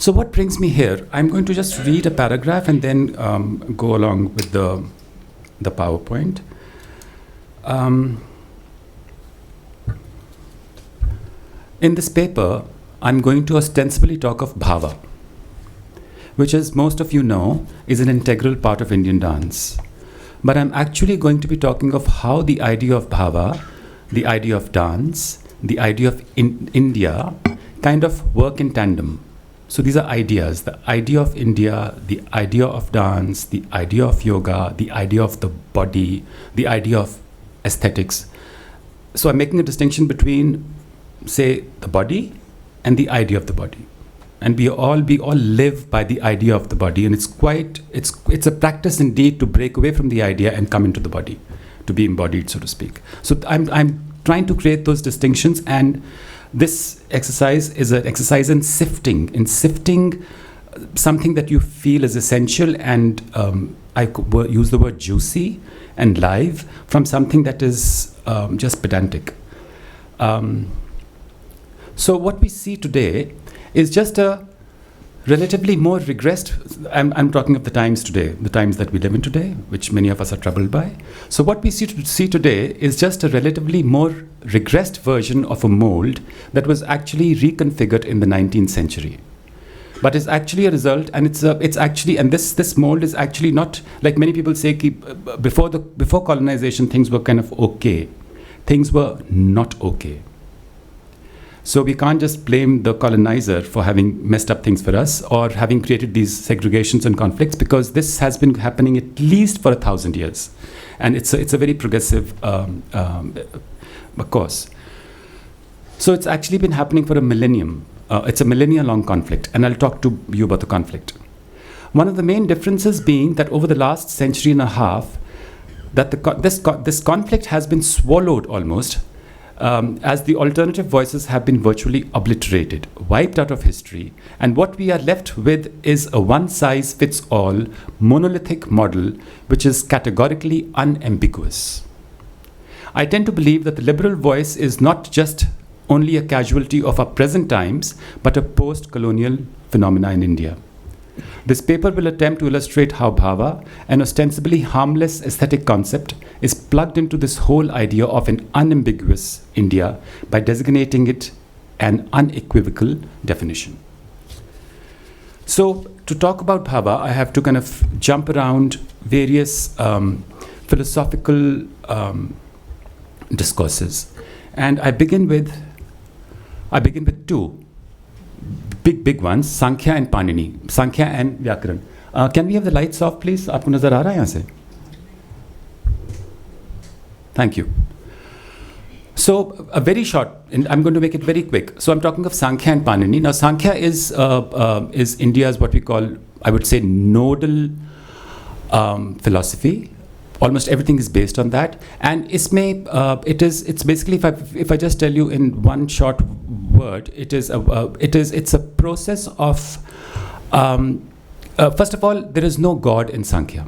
So what brings me here? I'm going to just read a paragraph and then go along with the PowerPoint. In this paper, I'm going to ostensibly talk of Bhabha, which, as most of you know, is an integral part of Indian dance. But I'm actually going to be talking of how the idea of Bhabha, the idea of dance, the idea of India kind of work in tandem. So these are ideas: the idea of India, the idea of dance, the idea of yoga, the idea of the body, the idea of aesthetics. So I'm making a distinction between, say, the body and the idea of the body. And we all live by the idea of the body, and it's a practice indeed to break away from the idea and come into the body, to be embodied, so to speak. So I'm trying to create those distinctions, and this exercise is an exercise in sifting something that you feel is essential, and I could use the word juicy and live, from something that is just pedantic. So what we see today is just a relatively more regressed, I'm talking of the times today, the times that we live in today, which many of us are troubled by. So what we see today is just a relatively more regressed version of a mold that was actually reconfigured in the 19th century. But it's actually a result, and it's actually, and this mold is actually not, like many people say, before colonization, things were kind of okay. Things were not okay. So we can't just blame the colonizer for having messed up things for us, or having created these segregations and conflicts, because this has been happening at least for 1,000 years. And it's a very progressive course. So it's actually been happening for a millennium. It's a millennia-long conflict, and I'll talk to you about the conflict. One of the main differences being that over the last century and a half, that this conflict has been swallowed almost, as the alternative voices have been virtually obliterated, wiped out of history, and what we are left with is a one-size-fits-all monolithic model which is categorically unambiguous. I tend to believe that the liberal voice is not just only a casualty of our present times, but a post-colonial phenomena in India. This paper will attempt to illustrate how Bhabha, an ostensibly harmless aesthetic concept, is plugged into this whole idea of an unambiguous India by designating it an unequivocal definition. So, to talk about Bhabha, I have to kind of jump around various philosophical discourses, and I begin with two big ones, Sankhya and Panini. Sankhya and Vyakaran. Can we have the lights off, please? Aapko nazar aa raha hai yahan se? Thank you. So, a very short, and I'm going to make it very quick. So, I'm talking of Sankhya and Panini. Now, Sankhya is India's what we call, I would say, nodal philosophy. Almost everything is based on that, and it's basically, if I just tell you in one short word, it's a process of first of all, there is no God in Sankhya.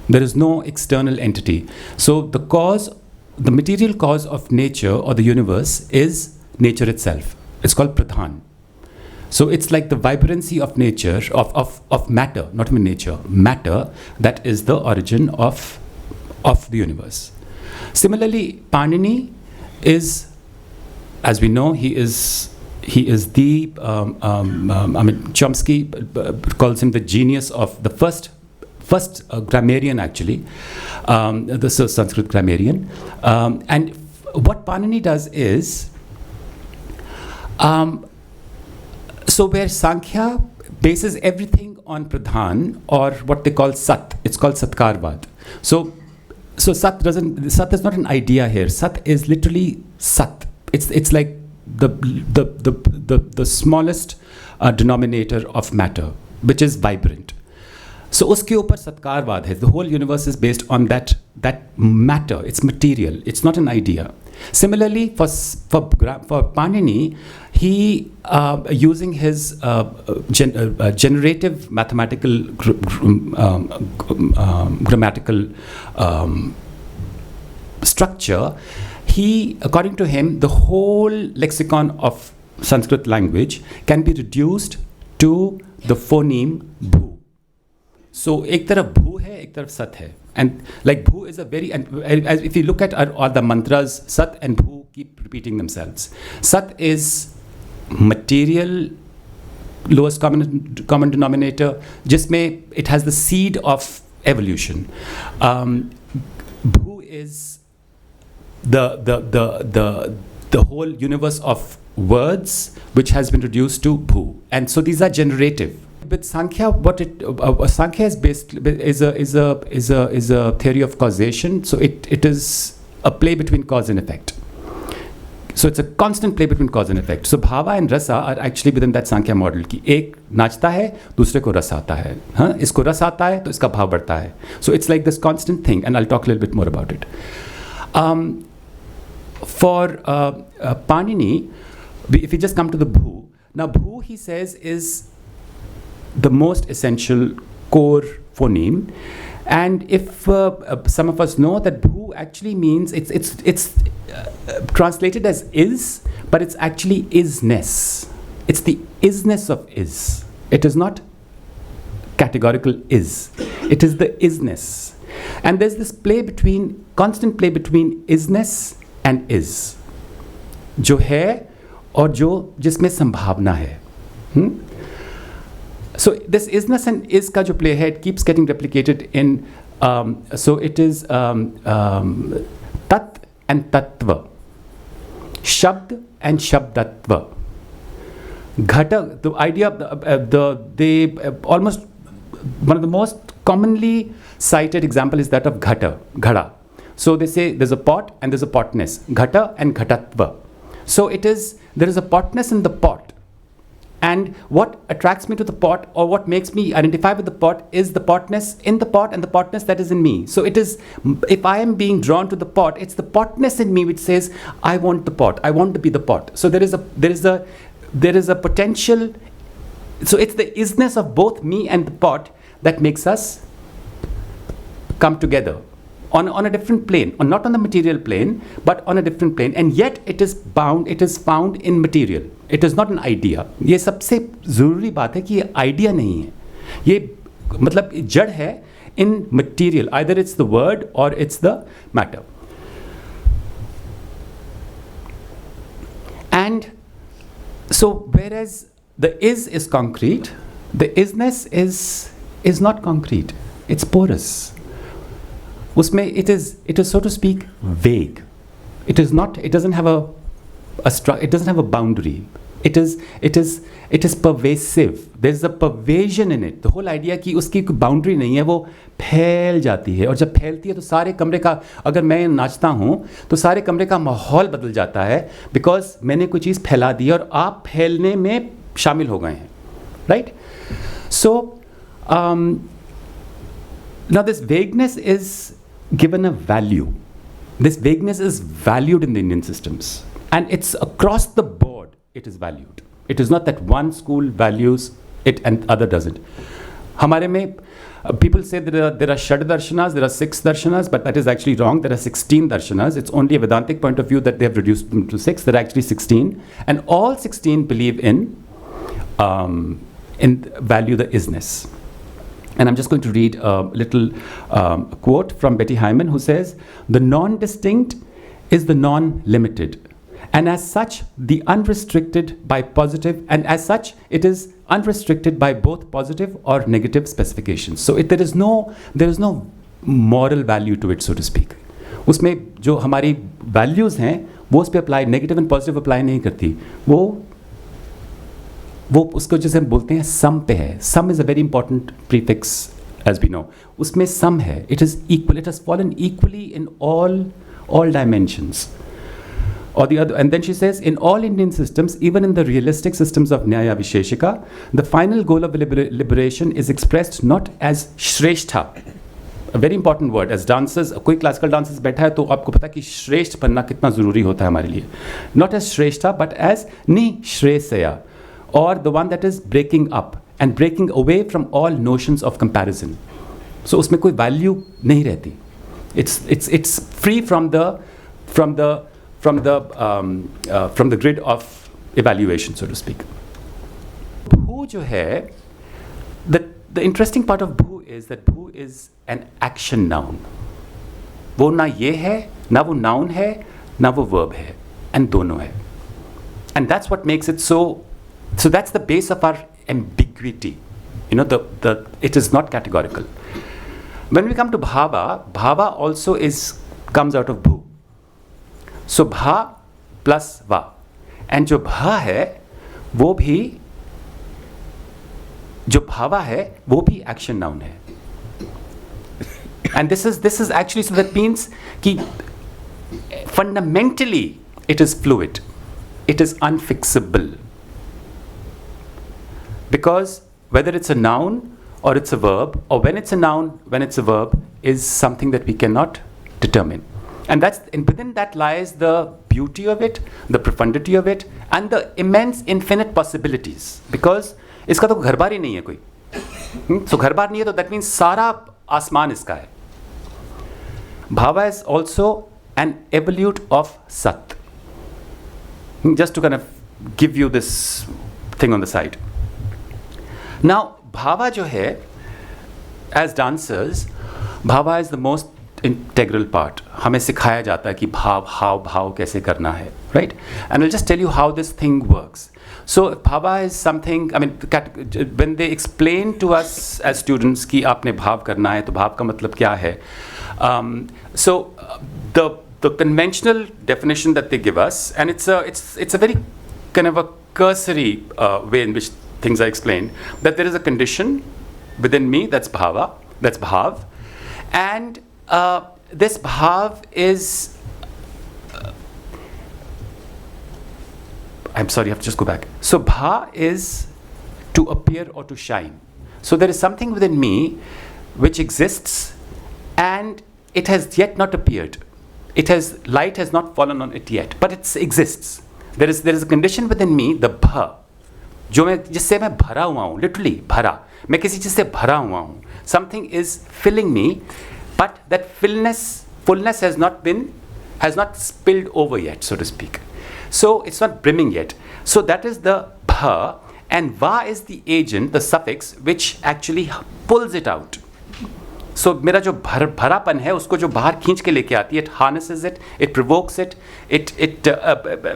There is no external entity. So the material cause of nature or the universe is nature itself. It's called Pradhan. So it's like the vibrancy of nature, of matter, not even nature, matter, that is the origin of the universe. Similarly, Panini is, as we know, he is the Chomsky calls him the genius of the first grammarian, actually, the Sanskrit grammarian. And what Panini does is, so where Sankhya bases everything on Pradhan, or what they call Sat, it's called Satkarvad. So Sat is not an idea here. Sat is literally Sat. It's like the smallest denominator of matter, which is vibrant. So uske upar Satkarvad hai. The whole universe is based on that matter. It's material. It's not an idea. Similarly, for Panini, he using his generative mathematical grammatical structure, according to him, the whole lexicon of Sanskrit language can be reduced to the phoneme bhu. So ek taraf bhu hai, ek taraf sat hai. And like bhu is a very, and as if you look at all the mantras, sat and bhu keep repeating themselves. Sat is material, lowest common denominator, jisme it has the seed of evolution. Bhu is the whole universe of words which has been reduced to bhu, and so these are generative. With Sankhya, what it Sankhya is based is a theory of causation. So it is a play between cause and effect. So it's a constant play between cause and effect. So Bhava and Rasa are actually within that Sankhya model. कि एक नाचता है, दूसरे को रस आता है. हाँ, इसको रस आता है, तो इसका भाव बढ़ता है. So it's like this constant thing, and I'll talk a little bit more about it. For Panini, if we just come to the bhu, now bhu he says is the most essential core phoneme, and if some of us know that bhu actually means it's translated as is, but it's actually isness. It's the isness of is. It is not categorical is. It is the isness, and there's this constant play between isness and is, जो है और जो जिसमें संभावना है. So this isness and is का जो play है, it keeps getting replicated in, so it is tat and tattva, shabd and shabdatva, ghata. The idea of they almost one of the most commonly cited example is that of ghada. So they say there's a pot and there's a potness, ghata and ghatatva. So there is a potness in the pot. And what attracts me to the pot, or what makes me identify with the pot, is the potness in the pot and the potness that is in me. So it is, if I am being drawn to the pot, it's the potness in me which says, I want the pot, I want to be the pot. So there is a potential. So it's the isness of both me and the pot that makes us come together on a different plane, or not on the material plane, but on a different plane. And yet it is found in material. It is not an idea. ये सबसे ज़रूरी बात है कि ये idea नहीं है. ये मतलब जड़ है in material. Either it's the word or it's the matter. And so whereas the is concrete, the isness is not concrete. It's porous. Usme it is so to speak vague. It doesn't have a boundary. It is pervasive. There's a pervasion in it. The whole idea कि उसकी कोई boundary नहीं है, वो फैल जाती है, और जब फैलती है तो सारे कमरे का, अगर मैं नाचता हूँ तो सारे कमरे का माहौल बदल जाता है, because मैंने कोई चीज़ फैला दी और आप फैलने में शामिल हो गए हैं, right? So now this vagueness is given a value. This vagueness is valued in the Indian systems, and it's across the board. It is valued. It is not that one school values it and other doesn't. हमारे में people say that there are Shad Darshanas, there are 6 Darshanas, but that is actually wrong. There are 16 Darshanas. It's only a Vedantic point of view that they have reduced them to 6. There are actually 16, and all 16 believe in value the isness. And I'm just going to read a little quote from Betty Hyman, who says, "The non-distinct is the non-limited, and as such, the unrestricted by positive, and as such, it is unrestricted by both positive or negative specifications." So there is no moral value to it, so to speak. उसमें जो हमारी values हैं, वो उस पे apply, negative and positive apply नहीं करती. वो उसको जैसे हम बोलते हैं सम पे है. Sum is a very important prefix, as we know. उसमें sum है. It is equal. It has fallen equally in all dimensions. Or the other, and then she says, in all Indian systems, even in the realistic systems of Nyaya Visheshika, the final goal of liberation is expressed not as Shrestha, a very important word. As dancers, कोई classical dancers बैठा है तो आपको पता है कि श्रेष्ठ बनना कितना ज़रूरी होता है हमारे लिए. Not as Shrestha, but as Nishresaya, or the one that is breaking up and breaking away from all notions of comparison. So उसमें कोई value नहीं रहती. It's free from the grid of evaluation, so to speak. Bhu जो है, The interesting part of bhu is that bhu is an action noun. वो ना ये है, ना वो noun है, ना वो verb है, and दोनों है. And that's what makes it so that's the base of our ambiguity. You know, it is not categorical. When we come to bhava, bhava also comes out of bhu. So bha plus va. And जो bha है, वो भी, जो bhava है, वो भी action noun है. And this is actually, so that means कि fundamentally it is fluid. It is unfixable. Because whether it's a noun or it's a verb, or when it's a noun, when it's a verb, is something that we cannot determine. And within that lies the beauty of it, the profundity of it, and the immense infinite possibilities. Because इसका तो घर बार ही नहीं है कोई. So घर बार नहीं है, तो that means सारा आसमान इसका है. Bhava is also an evolute of Sat. Just to kind of give you this thing on the side. Now, bhava jo hai, as dancers, bhava is the most integral part. हमें सिखाया जाता है कि भाव कैसे करना है, right? And I'll just tell you how this thing works. So bhava is something, I mean, when they explain to us as students कि आपने भाव करना है, तो भाव का मतलब क्या है? So the conventional definition that they give us, and it's a very kind of a cursory way in which things are explained, that there is a condition within me, that's bhava, that's bhav, and this bhav is I'm sorry, I have to just go back. So bha is to appear or to shine. So there is something within me which exists and it has yet not appeared. Light has not fallen on it yet, but it exists. There is a condition within me, the bha, जिससे मैं भरा हुआ हूँ, literally भरा. मैं किसी चीज़ से भरा हुआ हूँ. Something is filling me, but that fullness has not spilled over yet, so to speak. So it's not brimming yet. So that is the bha, and va is the agent, the suffix, which actually pulls it out. So मेरा जो भरापन है, उसको जो बाहर खींच के लेके आती है, it harnesses it, it provokes it.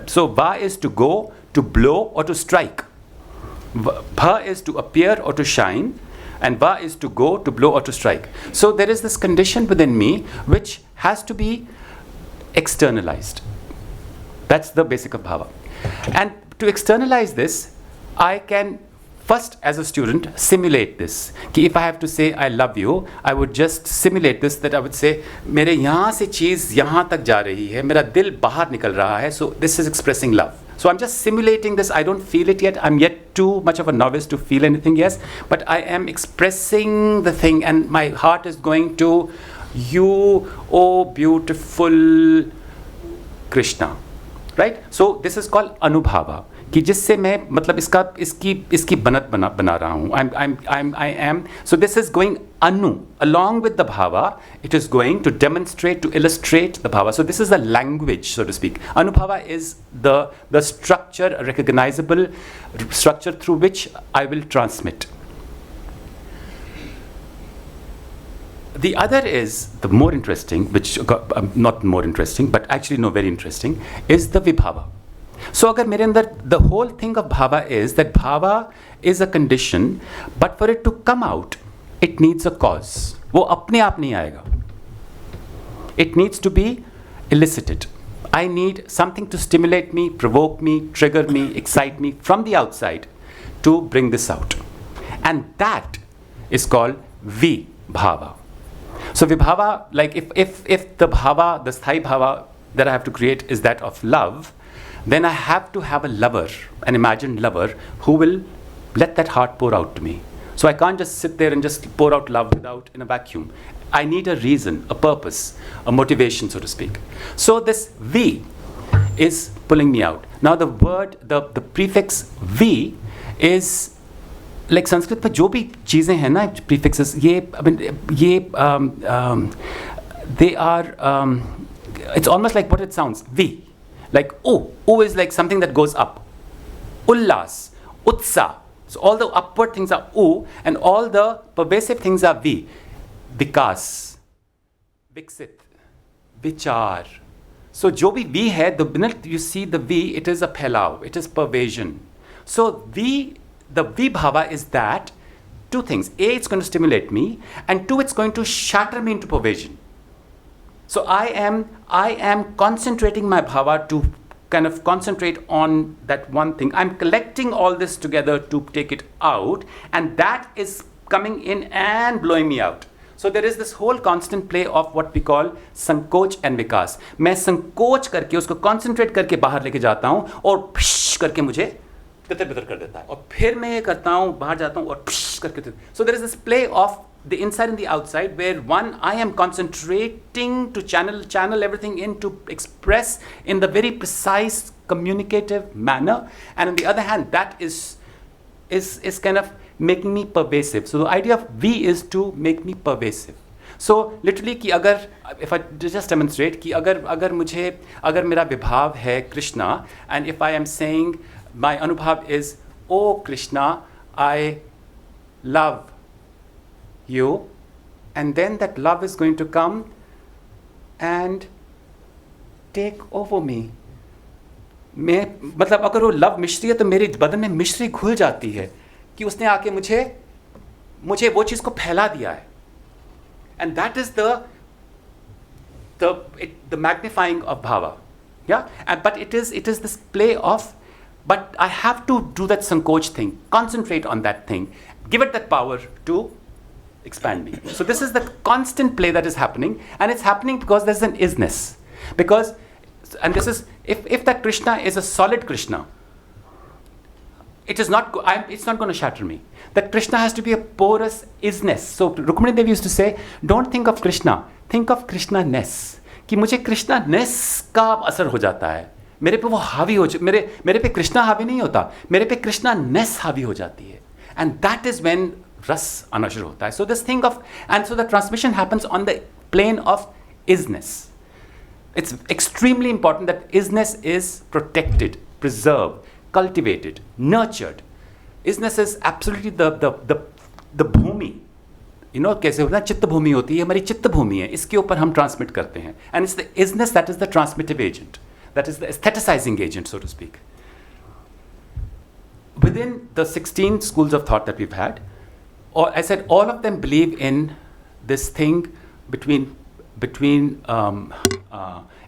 So va is to go, to blow, or to strike. Bha is to appear or to shine, and va is to go, to blow, or to strike. So there is this condition within me which has to be externalized. That's the basic of bhava. And to externalize this, I can first, as a student, simulate this. कि if I have to say I love you, I would just simulate this, that I would say मेरे यहाँ से चीज़ यहाँ तक जा रही है, मेरा दिल बाहर निकल रहा है, so this is expressing love. So I'm just simulating this. I don't feel it yet. I'm yet too much of a novice to feel anything, yes, but I am expressing the thing, and my heart is going to you, oh beautiful Krishna, right? So this is called anubhava. कि जिससे मैं मतलब इसकी बनत बना रहा हूँ. I am. So this is going anu, along with the bhava. It is going to demonstrate, to illustrate the bhava. So this is the language, so to speak. Anubhava is the structure, a recognizable structure through which I will transmit. The other is the more interesting, which not more interesting, but actually no, very interesting, is the vibhava. So अगर मेरे अंदर, the whole thing of bhava is that bhava is a condition, but for it to come out, it needs a cause. वो अपने आप नहीं आएगा. It needs to be elicited. I need something to stimulate me, provoke me, trigger me, excite me from the outside to bring this out. And that is called vibhava. So vibhava, like if the bhava, the sthai bhava that I have to create is that of love, then I have to have a lover, an imagined lover, who will let that heart pour out to me. So I can't just sit there and just pour out love in a vacuum. I need a reason, a purpose, a motivation, so to speak. So this V is pulling me out. Now the word, the prefix V is like Sanskrit पर जो भी चीज़ें हैं ना, prefixes, they are, it's almost like what it sounds, V. Like O is like something that goes up. Ullas, Utsa, So all the upward things are U, and all the pervasive things are V. Vikas, Viksit, Vichar. So jo bhi V hai, the minute you see the V, it is a phailao, it is pervasion. So V, the V bhava is that two things. A, it's going to stimulate me, and two, it's going to shatter me into pervasion. So I am concentrating my bhava to kind of concentrate on that one thing. I'm collecting all this together to take it out, and that is coming in and blowing me out. So there is this whole constant play of what we call संकोच and विकास. मैं संकोच करके उसको concentrate करके बाहर लेके जाता हूँ और फिश करके मुझे तितर-बितर कर देता है, और फिर मैं ये करता हूँ, बाहर जाता हूँ और फिश करके. So there is this play of the inside and the outside, where one, I am concentrating to channel everything in to express in the very precise communicative manner, and on the other hand, that is kind of making me pervasive. So the idea of V is to make me pervasive. So literally कि अगर, if I just demonstrate कि अगर मेरा विभाव है Krishna, and if I am saying my anubhav is, oh Krishna, I love you, and then that love is going to come and take over me. मैं मतलब अगर वो लव मिश्री है तो मेरे बदन में मिश्री घुल जाती है कि उसने आके मुझे वो चीज़ को फैला दिया है. And that is the magnifying of bhava. Yeah, but it is this play of, but I have to do that sankoch thing, concentrate on that thing, give it that power to expand me. So this is the constant play that is happening, and it's happening because there's an isness. Because, and this is, if that Krishna is a solid Krishna, it's not going to shatter me. That Krishna has to be a porous isness. So Rukmini Devi used to say, don't think of Krishna, think of Krishna-ness. कि मुझे Krishna-ness का असर हो जाता है, मेरे पे वो हावी हो, मेरे पे कृष्णा हावी नहीं होता, मेरे पे Krishna-ness हावी हो जाती है. And that is when रस आना शुरू होता है. So this thing of, and so the transmission happens on the plane of isness. It's extremely important that isness is protected, preserved, cultivated, nurtured. Isness is absolutely the bhumi. You know कैसे होता है, चित्त भूमि होती है, हमारी चित्त भूमि है, इसके ऊपर हम ट्रांसमिट करते हैं. And it's the isness that is the transmittive agent, that is the aestheticizing agent, so to speak. Within the 16 schools of thought that we've had, or I said all of them believe in this thing between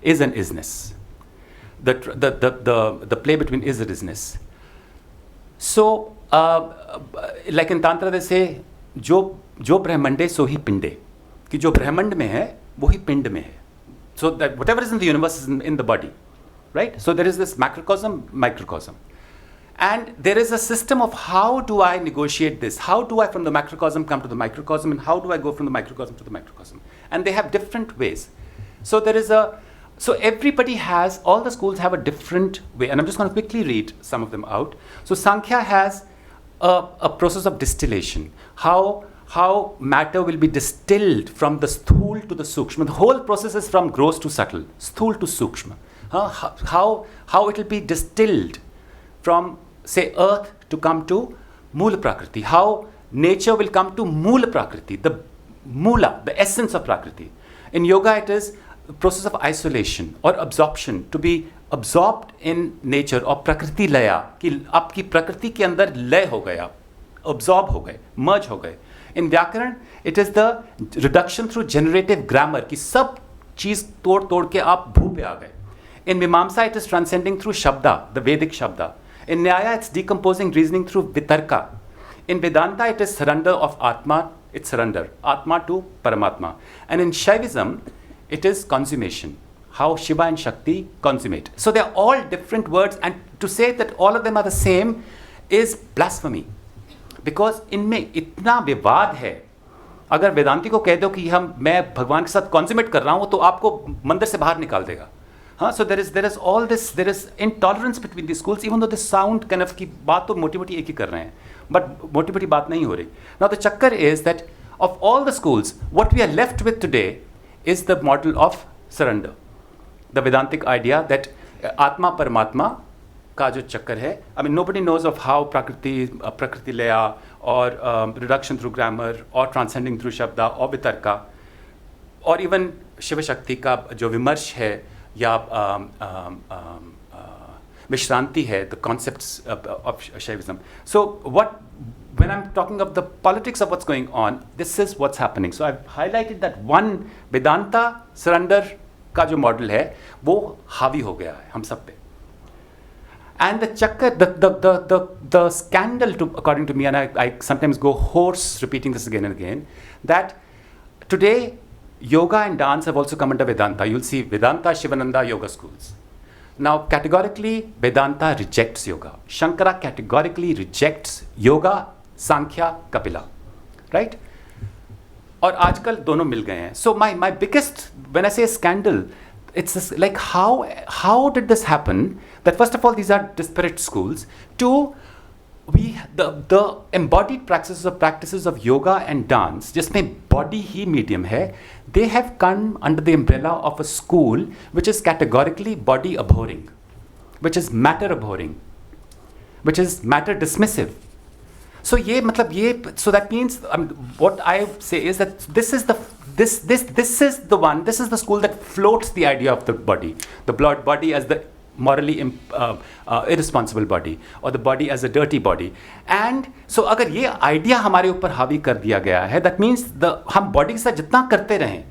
is and isness, the play between is and isness. So like in Tantra they say, जो ब्रह्मंडे सो ही पिंडे, कि जो ब्रह्मंड में है वो ही पिंड में है. So that whatever is in the universe is in the body, right? So there is this macrocosm, microcosm. And there is a system of how do I negotiate this? How do I from the macrocosm come to the microcosm, and how do I go from the microcosm to the macrocosm? And they have different ways. So so everybody has, all the schools have a different way, and I'm just going to quickly read some of them out. So Sankhya has a process of distillation. How matter will be distilled from the sthul to the sukshma. The whole process is from gross to subtle, sthul to sukshma. How it will be distilled from, say, earth to come to Moola Prakriti. How nature will come to Moola Prakriti, the Moola, the essence of Prakriti. In yoga, it is the process of isolation or absorption, to be absorbed in nature, or Prakriti Laya, कि आपकी प्रकृति के अंदर लय हो गए, आप absorb हो गए, merge हो गए. In Vyakaran, it is the reduction through generative grammar, कि सब चीज़ तोड़ के आप भू पे आ गए. In Mimamsa, it is transcending through Shabda, the Vedic Shabda. In Nyaya, it's decomposing reasoning through Vitarka. In Vedanta, it is surrender of Atma, it's surrender, Atma to Paramatma. And in Shaivism, it is consummation, how Shiva and Shakti consummate. So they're all different words, and to say that all of them are the same is blasphemy. Because इनमें इतना विवाद है. अगर वेदांती को कह दो कि मैं भगवान के साथ consummate कर रहा हूँ, तो आपको मंदिर से बाहर निकाल देगा. So there is all this, there is intolerance between these schools, even though they sound kind of कि बात तो मोटी-मोटी एक ही कर रहे हैं, but मोटी-मोटी बात नहीं हो रही. Now the chakkar is that of all the schools, what we are left with today is the model of surrender. The Vedantic idea that Atma Paramatma का जो चक्कर है, I mean nobody knows of how prakriti laya or reduction through grammar or transcending through shabda or vitarka और even Shiv Shakti का जो विमर्श है या विश्रांति है, the concepts of Shaivism. So when I'm talking of the politics of what's going on, this is what's happening. So I've highlighted that one Vedanta surrender का जो model है वो हावी हो गया है हम सब पे. And the chakkar, the scandal, according to me, and I sometimes go hoarse repeating this again and again, that today yoga and dance have also come under Vedanta. You'll see Vedanta, Shivananda yoga schools. Now, categorically, Vedanta rejects yoga. Shankara categorically rejects yoga, Sankhya, Kapila. Right? और आजकल दोनों मिल गए हैं. So my biggest, when I say scandal, it's this, like how did this happen? That first of all, these are disparate schools. Two, the embodied practices of yoga and dance, जिसमें body ही medium है, they have come under the umbrella of a school which is categorically body abhorring, which is matter abhorring, which is matter dismissive. So so that means what I say is that this is the school that floats the idea of the body as the morally irresponsible body, or the body as a dirty body. And so अगर ये idea हमारे ऊपर हावी कर दिया गया है, that means हम body के साथ जितना करते रहें,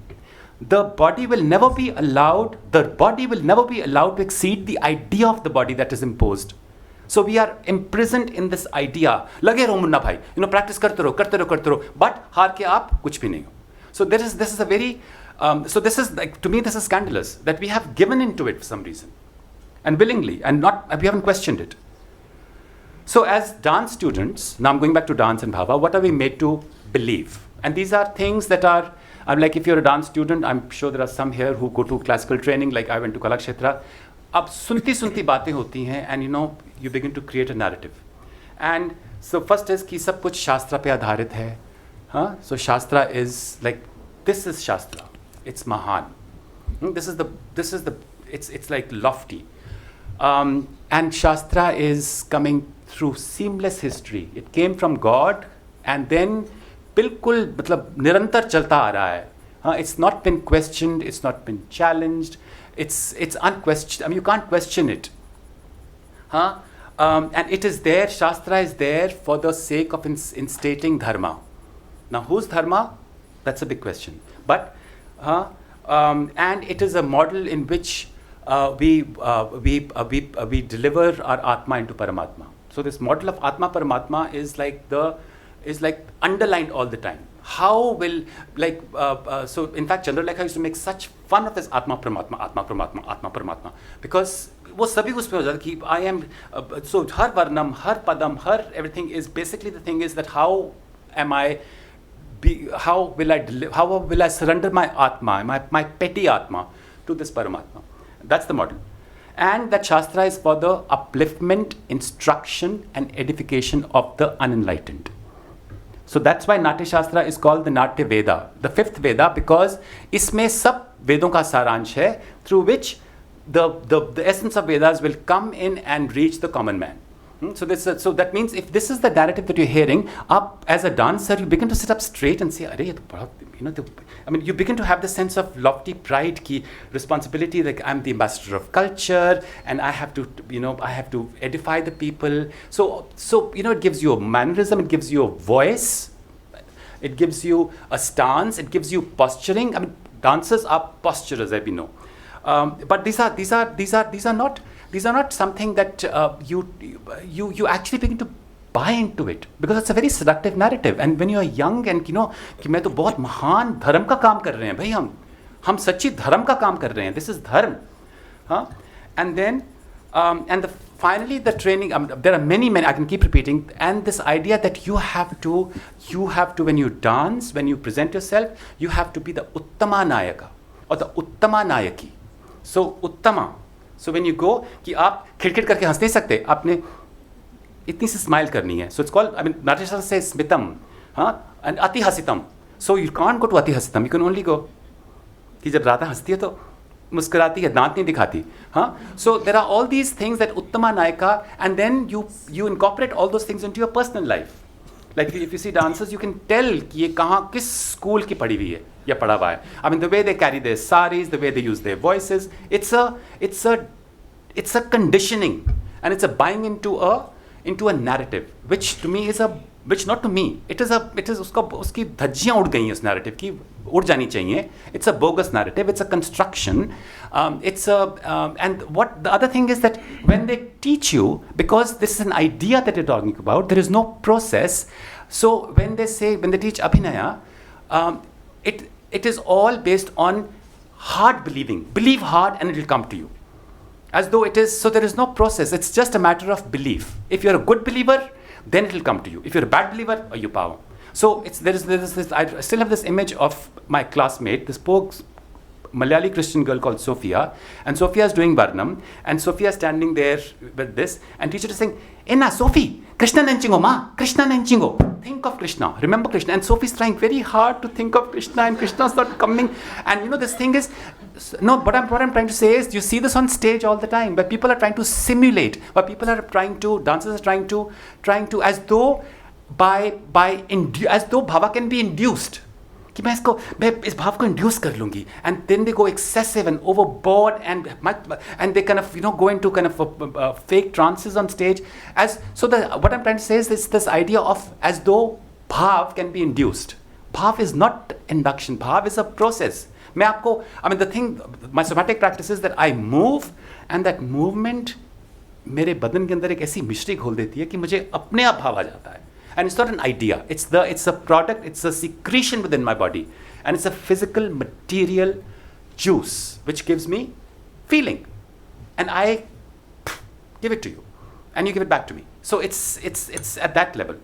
the body will never be allowed to exceed the idea of the body that is imposed. So we are imprisoned in this idea. लगे रहो मुन्ना भाई, practice करते रहो, but हार के आप कुछ भी नहीं हो. So this is a very, so this is like, to me this is scandalous that we have given into it for some reason, and willingly, and we haven't questioned it. So as dance students, now I'm going back to dance and Bhabha, what are we made to believe? And these are things that are, I'm like, if you're a dance student, I'm sure there are some here who go to classical training, like I went to Kalakshetra. अब सुनती बातें होती हैं, and you begin to create a narrative. And so first is कि सब कुछ शास्त्र पे आधारित है. So Shastra is like, this is Shastra. It's Mahan. It's like lofty. And Shastra is coming through seamless history. It came from God, and then बिल्कुल मतलब निरंतर चलता आ रहा है. It's not been questioned. It's not been challenged. It's unquestioned. I mean, you can't question it. And it is there. Shastra is there for the sake of instating dharma. Now, whose dharma? That's a big question. But and it is a model in which we deliver our atma into Paramatma. So this model of Atma Paramatma is like underlined all the time. How will, like, so in fact Chandralekha used to make such fun of this Atma Paramatma, because वो सभी उसमें हो जाता कि I am, so her varnam, her padam, her everything is basically, the thing is that how will I surrender my Atma, my petty Atma to this Paramatma. That's the model. And that Shastra is for the upliftment, instruction and edification of the unenlightened. So that's why Navtej Shastra is called the Navtej Veda, the fifth Veda, because इसमें सब वेदों का सारांश है, through which the essence of Vedas will come in and reach the common man. So that means if this is the narrative that you're hearing, up as a dancer, you begin to sit up straight and say, "Arey, I mean, you begin to have the sense of lofty pride, ki responsibility, like I'm the ambassador of culture, and I have to edify the people." So it gives you a mannerism, it gives you a voice, it gives you a stance, it gives you posturing. I mean, dancers are posturers, as we know. But these are not something that you actually begin to buy into it, because it's a very seductive narrative. And when you are young and कि मैं तो बहुत महान धर्म का काम कर रहे हैं भाई, हम सच्ची धर्म का काम कर रहे हैं, this is dharma, and then finally the training, there are many I can keep repeating, and this idea that you have to when you dance, when you present yourself, you have to be the uttama nayaka or the uttama nayaki. So uttama, so when you go कि आप खिड़खिड़ करके हंस नहीं सकते, आपने इतनी सी smile करनी है. So it's called, I mean, Navtej Shastra says smitam, and ati hasitam. So you can't go to ati hasitam, you can only go कि जब राधा हंसती है तो मुस्कुराती है, दांत नहीं दिखाती. So there are all these things that Uttama Nayika, and then you incorporate all those things into your personal life. Like if you see dancers, you can tell कि ये कहाँ किस school की पढ़ी हुई है या पढ़ा हुआ है. I mean the way they carry their saris, the way they use their voices, it's a conditioning, and it's a buying into a narrative, which to me is which not to me, it is उसकी धज्जियाँ उड़ गई हैं उस narrative की, उड़ जानी चाहिए. It's a bogus narrative, it's a construction, and what the other thing is that when they teach you, because this is an idea that you're talking about, there is no process. So when they teach Abhinaya, it is all based on hard believing. Believe hard and it will come to you. As though it is, so there is no process. It's just a matter of belief. If you're a good believer, then it will come to you. If you're a bad believer, you power. So there is this. I still have this image of my classmate, this poor Malayali Christian girl called Sophia, and Sophia is doing Varnam, and Sophia is standing there with this, and teacher is saying, "Enna Sophie, Krishna Nenchingo ma, Krishna Nenchingo. Think of Krishna, remember Krishna." And Sophie is trying very hard to think of Krishna, and Krishna is not coming. And this thing is, no. What I'm trying to say is, you see this on stage all the time, where people are trying to simulate, where people are dancers are trying to, as though as though bhava can be induced. कि मैं इस भाव को induce कर लूँगी, and then they go excessive and overboard, and they kind of go into kind of fake trances on stage. What I'm trying to say is this idea of as though bhav can be induced. Bhav is not induction. Bhav is a process. The thing, my somatic practice is that I move, and that movement मेरे बदन के अंदर एक ऐसी मिश्री घोल देती है कि मुझे अपने आप भाव आ जाता है. And it's not an idea, it's a product, it's a secretion within my body, and it's a physical material juice which gives me feeling, and I give it to you, and you give it back to me. So it's at that level.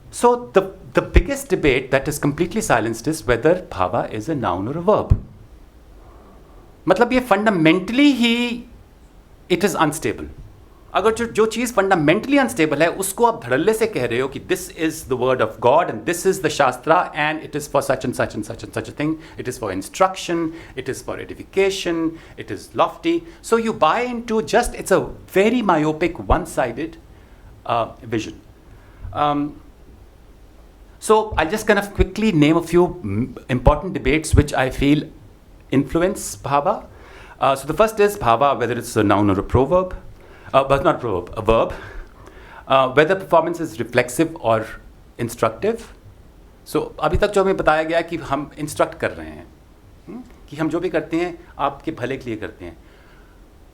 So the biggest debate that is completely silenced is whether bhava is a noun or a verb. मतलब ये fundamentally it is unstable. अगर जो चीज़ fundamentally unstable है, उसको आप धड़ल्ले से कह रहे हो कि this is the word of God and this is the shastra and it is for such and such and such and such a thing, it is for instruction, it is for edification, it is lofty. So you buy into just, it's a very myopic one sided vision. So I'll just kind of quickly name a few important debates which I feel influence bhava. So the first is bhava, whether it's a noun or a proverb. But not proverb, a verb. Whether performance is reflexive or instructive. So अभी तक जो हमें बताया गया कि हम instruct कर रहे हैं, कि हम जो भी करते हैं आपके भले के लिए करते हैं.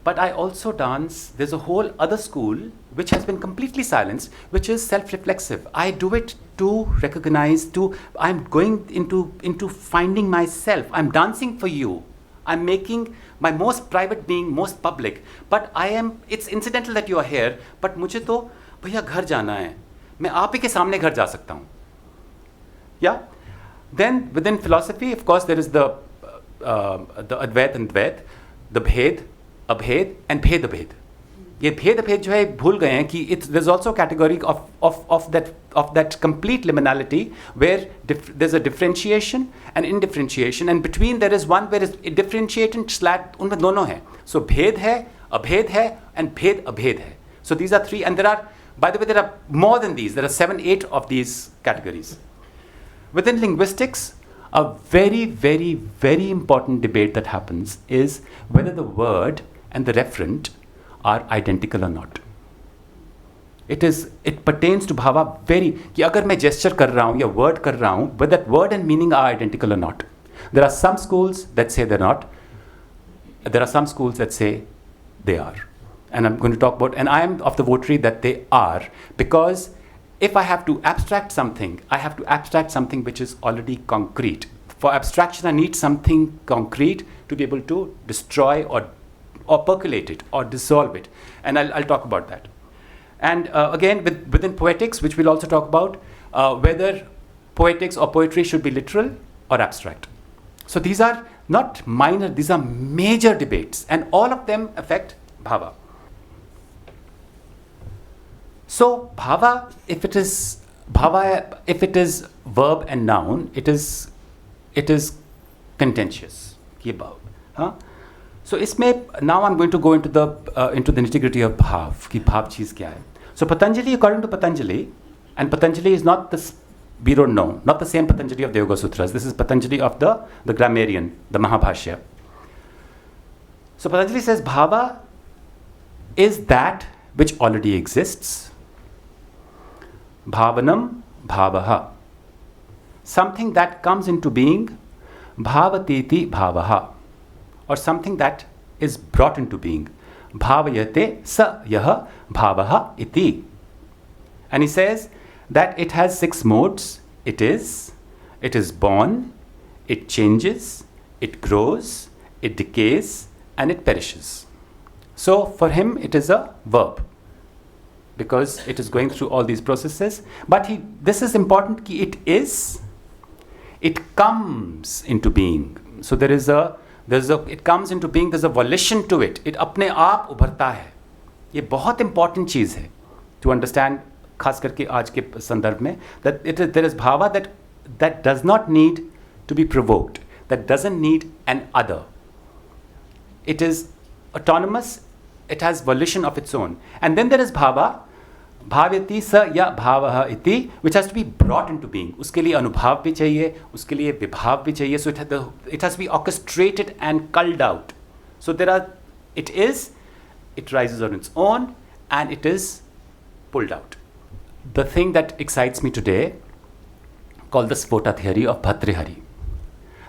But I also dance, there's a whole other school which has been completely silenced, which is self-reflexive. I do it to recognize, I'm going into finding myself. I'm dancing for you. I'm making my most private being most public, but it's incidental that you are here, but मुझे तो भैया घर जाना है, मैं आप ही के सामने घर जा सकता हूँ. Yeah? Then within philosophy, of course, there is the Advait and Dvait, the Bhed, Abhed and Bhed Abhed. ये भेद अभेद जो है भूल गए हैं कि there's also a category of that complete liminality where there's a differentiation and indifferentiation, and between there is one where is differentiated / उनमें दोनों हैं. So भेद है, अभेद है, and भेद अभेद है. So these are three, and there are, by the way, there are more than these. There are 7-8 of these categories. Within linguistics, a very, very, very important debate that happens is whether the word and the referent are identical or not. It pertains to bhava very, कि अगर मैं gesture कर रहा हूँ या word कर रहा हूँ, whether that word and meaning are identical or not. There are some schools that say they're not. There are some schools that say they are. And I'm going to talk about, and I am of the votary that they are, because if I have to abstract something, I have to abstract something which is already concrete. For abstraction, I need something concrete to be able to destroy or percolate it or dissolve it, and I'll talk about that. And again, within poetics, which we'll also talk about, whether poetics or poetry should be literal or abstract. So these are not minor, these are major debates, and all of them affect bhava. So bhava, if it is verb and noun, it is contentious. Huh? So now I'm going to go into the nitty-gritty of bhav, ki bhav cheez kya hai. So Patanjali, according to Patanjali, and Patanjali is not this, we don't know, not the same Patanjali of the Yoga Sutras. This is Patanjali of the grammarian, the Mahabhashya. So Patanjali says bhava is that which already exists. Bhavanam bhavaha. Something that comes into being, bhavateti bhavaha. Or something that is brought into being. Bhavayate sa yaha bhavaha iti. And he says that it has 6 modes. It is born, it changes, it grows, it decays, and it perishes. So for him it is a verb, because it is going through all these processes. But this is important, ki it comes into being. So it comes into being, there's a volition to it. It अपने आप उभरता है. ये बहुत important चीज़ है to understand, खास करके आज के संदर्भ में, that there is bhava that does not need to be provoked, that doesn't need an other. It is autonomous, it has volition of its own. And then there is bhava, bhavyati sa ya bhavaha iti, which has to be brought into being. उसके लिए अनुभव भी चाहिए, उसके लिए विभाव भी चाहिए. So it has to be orchestrated and culled out. So it rises on its own, and it is pulled out. The thing that excites me today, called the Sphota theory of Bhatrihari.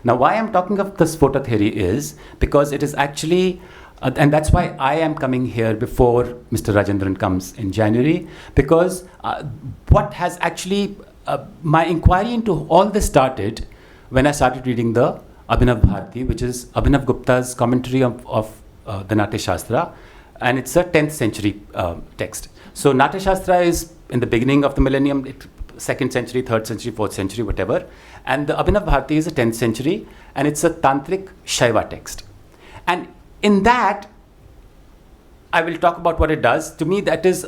Now, why I'm talking of the Sphota theory is because it is actually, and that's why I am coming here before Mr. Rajendran comes in January, because what has actually, my inquiry into all this started when I started reading the Abhinav Bharati, which is Abhinav Gupta's commentary of the Navtej Shastra, and it's a 10th century text. So Navtej Shastra is in the beginning of the millennium, 2nd century, 3rd century, 4th century, whatever. And the Abhinav Bharati is a 10th century, and it's a tantric Shaiva text. And in that, I will talk about what it does. To me, it is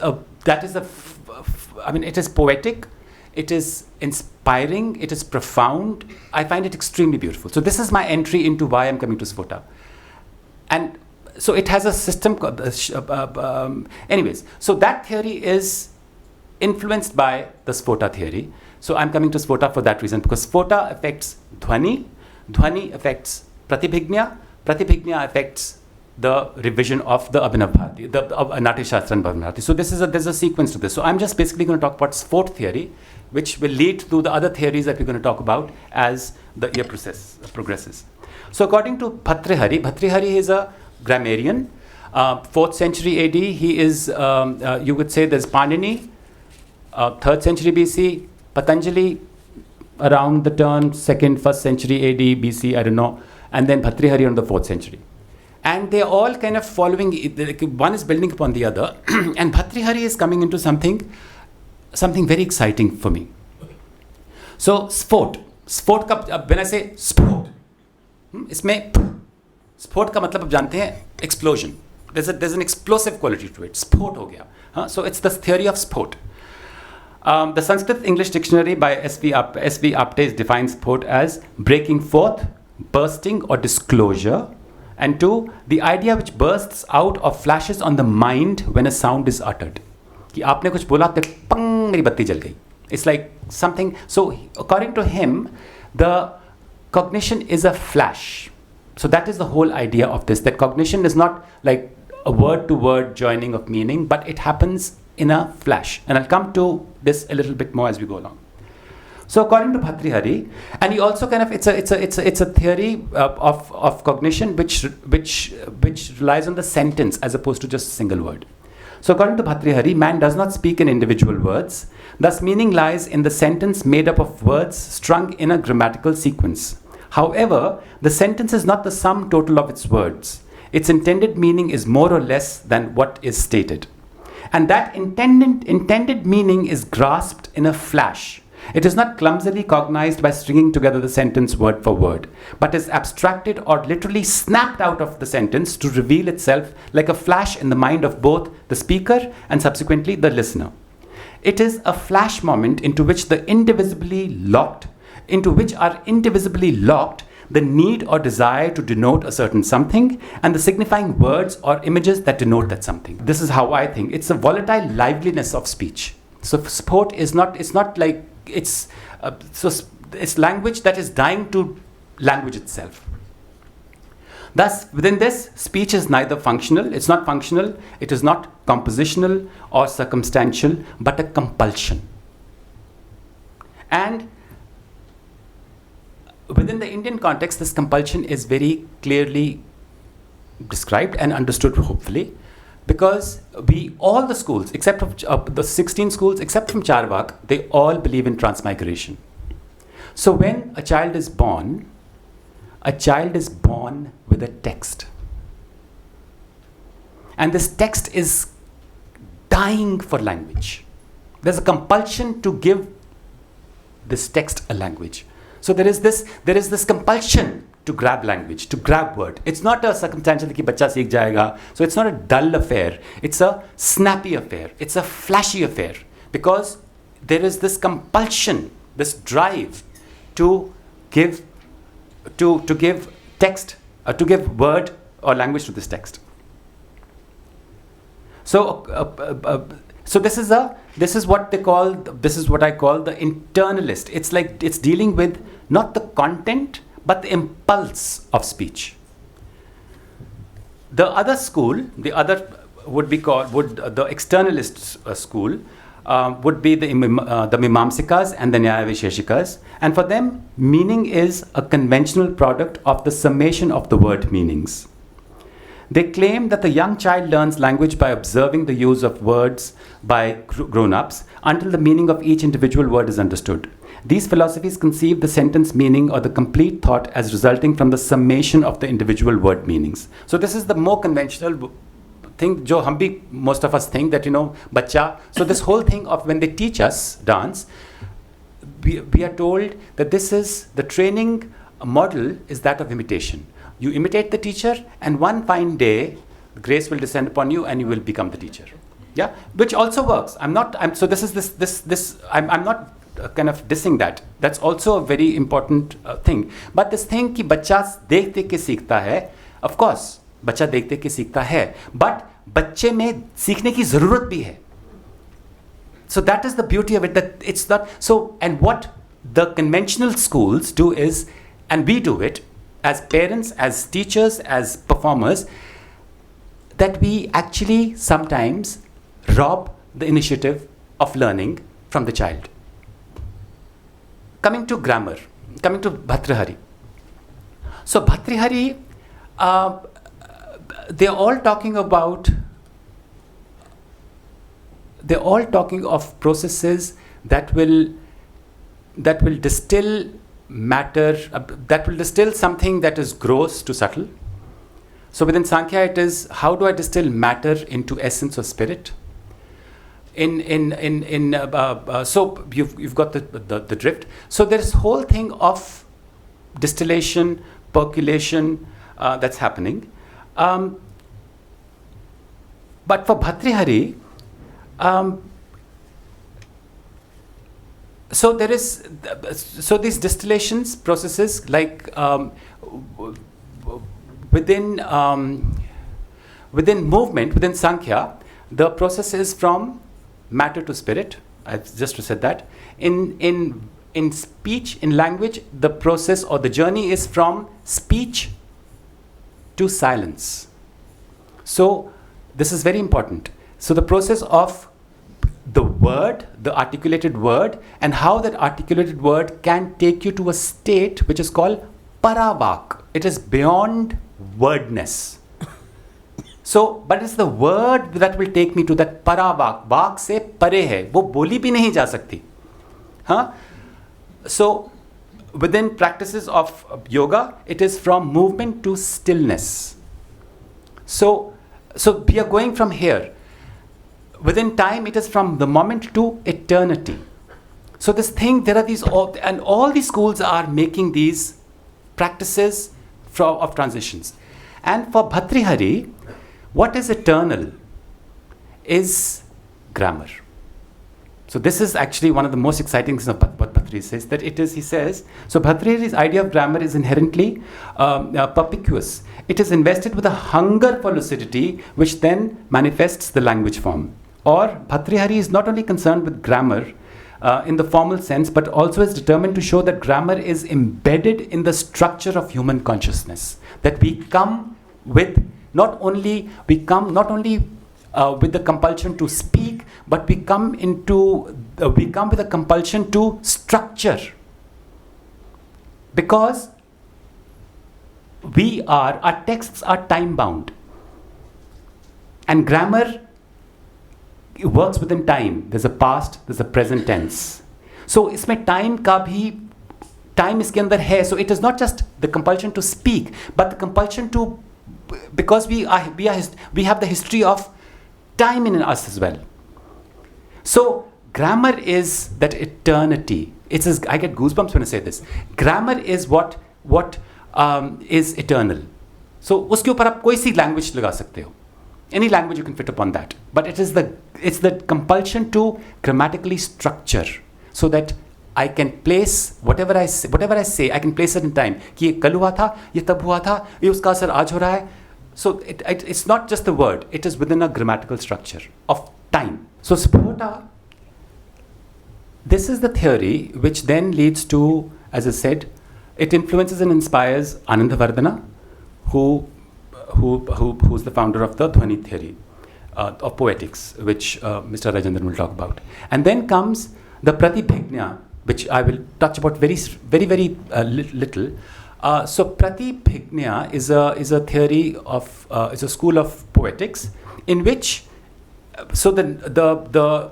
poetic, it is inspiring, it is profound. I find it extremely beautiful. So this is my entry into why I'm coming to Sphota. And so it has a system called, anyways, so that theory is influenced by the Sphota theory. So I'm coming to Sphota for that reason, because Sphota affects Dhwani, Dhwani affects Prathibhya, Prathibhya affects the revision of the Abhinav Bharati, the Navtej Shastra and Bhavan Bharati. So there's a sequence to this. So I'm just basically going to talk about Sphota theory, which will lead to the other theories that we're going to talk about as the year progresses. So according to Bhatrihari, Bhatrihari is a grammarian, 4th century AD. He is, you would say there's Panini, 3rd century BC, Patanjali around the turn 1st century AD, BC, I don't know, and then Bhatrihari on the 4th century. And they're all kind of following, one is building upon the other, and Bhatrihari is coming into something very exciting for me. So, Sphot, when I say Sphot, इसमें Sphot का मतलब आप जानते हैं explosion. There's an explosive quality to it. Sphot हो गया. So it's the theory of Sphot. The Sanskrit English Dictionary by S.V. Apte defines Sphot as breaking forth, bursting or disclosure, and 2, the idea which bursts out or flashes on the mind when a sound is uttered. कि आपने कुछ बोला तो पंग मेरी बत्ती जल गई. It's like something. So according to him, the cognition is a flash. So that is the whole idea of this, that cognition is not like a word-to-word joining of meaning, but it happens in a flash. And I'll come to this a little bit more as we go along. So according to Bhatrihari, and he also kind of, it's a theory of cognition which relies on the sentence as opposed to just a single word. So according to Bhatrihari, man does not speak in individual words. Thus meaning lies in the sentence made up of words strung in a grammatical sequence. However, the sentence is not the sum total of its words. Its intended meaning is more or less than what is stated. And that intended meaning is grasped in a flash. It is not clumsily cognized by stringing together the sentence word for word, but is abstracted or literally snapped out of the sentence to reveal itself like a flash in the mind of both the speaker and subsequently the listener. It is a flash moment into which are indivisibly locked the need or desire to denote a certain something, and the signifying words or images that denote that something. This is how I think. It's a volatile liveliness of speech. So sport is not, it's not like, it's language that is dying to language itself. Thus, within this, speech is neither functional, it's not functional, it is not compositional or circumstantial, but a compulsion. And within the Indian context, this compulsion is very clearly described and understood, hopefully, because all the schools, except from the 16 schools, except from Charvak, they all believe in transmigration. So when a child is born with a text. And this text is dying for language. There's a compulsion to give this text a language. So there is this compulsion to grab language, to grab word. It's not a circumstantial ki bacha seekh jayega. So it's not a dull affair. It's a snappy affair. It's a flashy affair. Because there is this compulsion, this drive to give text, to give word or language to this text. So this is what I call the internalist. It's like it's dealing with not the content but the impulse of speech. The other school, the externalist school would be the Mimamsikas and the Nyaya Visheshikas, and for them meaning is a conventional product of the summation of the word meanings. They claim that the young child learns language by observing the use of words by grown-ups until the meaning of each individual word is understood. These philosophies conceive the sentence meaning or the complete thought as resulting from the summation of the individual word meanings. So this is the more conventional thing, jo hum bhi, most of us think that, bacha. So this whole thing of when they teach us dance, we are told that this is the training model is that of imitation. You imitate the teacher, and one fine day, grace will descend upon you, and you will become the teacher. Yeah, which also works. I'm not kind of dissing that. That's also a very important thing. But this thing कि बच्चा देखते के सीखता है, of course, बच्चा देखते के सीखता है, but बच्चे में सीखने की ज़रूरत भी है. So that is the beauty of it. That it's not so. And what the conventional schools do is, and we do it as parents, as teachers, as performers, that we actually sometimes rob the initiative of learning from the child. Coming to grammar, coming to Bhatrihari. So Bhatrihari, they're all talking of processes that will distill matter, that will distill something that is gross to subtle. So within Sankhya it is, how do I distill matter into essence or spirit? So you've got the drift. So there's whole thing of distillation, percolation that's happening. But for Bhatrihari, so these distillations processes, like within movement, within Sankhya, the process is from matter to spirit. I've just said that. In speech, in language, the process or the journey is from speech to silence. So this is very important. So the process of the word, the articulated word, and how that articulated word can take you to a state which is called paravak. It is beyond wordness. So, but it's the word that will take me to that paravak. Vak se pare hai. वो बोली भी नहीं जा सकती. Huh? So, within practices of yoga, it is from movement to stillness. So we are going from here. Within time, it is from the moment to eternity. So this thing, there are these, and all these schools are making these practices of transitions. And for Bhatrihari, what is eternal is grammar. So this is actually one of the most exciting things of what Bhatrihari says, that it is, he says, so Bhatrihari's idea of grammar is inherently perspicuous. It is invested with a hunger for lucidity, which then manifests the language form. Or Bhatrihari is not only concerned with grammar in the formal sense, but also is determined to show that grammar is embedded in the structure of human consciousness. That we come with not only with the compulsion to speak, but we come with a compulsion to structure. Because our texts are time bound, and grammar works within time. There's a past, there's a present tense. So इसमें time का भी time इसके अंदर है. So it is not just the compulsion to speak, but the compulsion to, because we have the history of time in us as well. So grammar is that eternity. I get goosebumps when I say this. Grammar is what is eternal. So उसके ऊपर आप कोई सी language लगा सकते हो. Any language you can fit upon that. But it's the compulsion to grammatically structure, so that I can place whatever I say, I can place it in time. कि ये कल हुआ था, ये तब हुआ था, ये उसका असर आज हो रहा है. So it's not just the word, it is within a grammatical structure of time. So Spota, this is the theory which then leads to, as I said, it influences and inspires Anandavardhana, who's the founder of the Dhwani theory of poetics, which Mr. Rajendran will talk about. And then comes the Prathibhya, which I will touch about very little. So Prathibhya is a theory of is a school of poetics in which the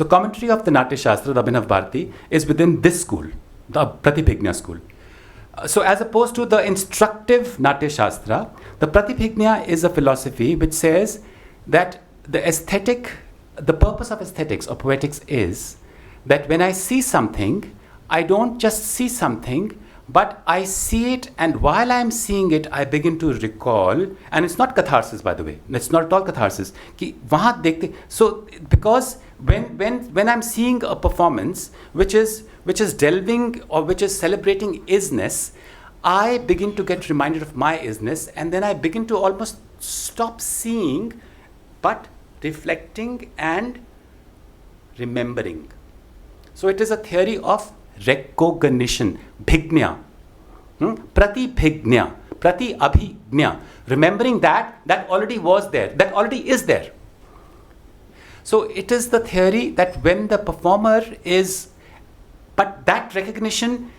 commentary of the Navtej Shastra, the Abhinav Bharati, is within this school, the Prathibhya school. So as opposed to the instructive Navtej Shastra, the Prathibhya is a philosophy which says that the purpose of aesthetics or poetics is that when I see something, I don't just see something, but I see it, and while I'm seeing it, I begin to recall, and it's not catharsis, by the way. It's not at all catharsis. So because when I'm seeing a performance which is delving or which is celebrating isness, I begin to get reminded of my isness, and then I begin to almost stop seeing, but reflecting and remembering. So it is a theory of recognition, bhignya, pratibhignya, prati-abhignya, remembering that already was there, that already is there. So it is the theory that when the performer is, but that recognition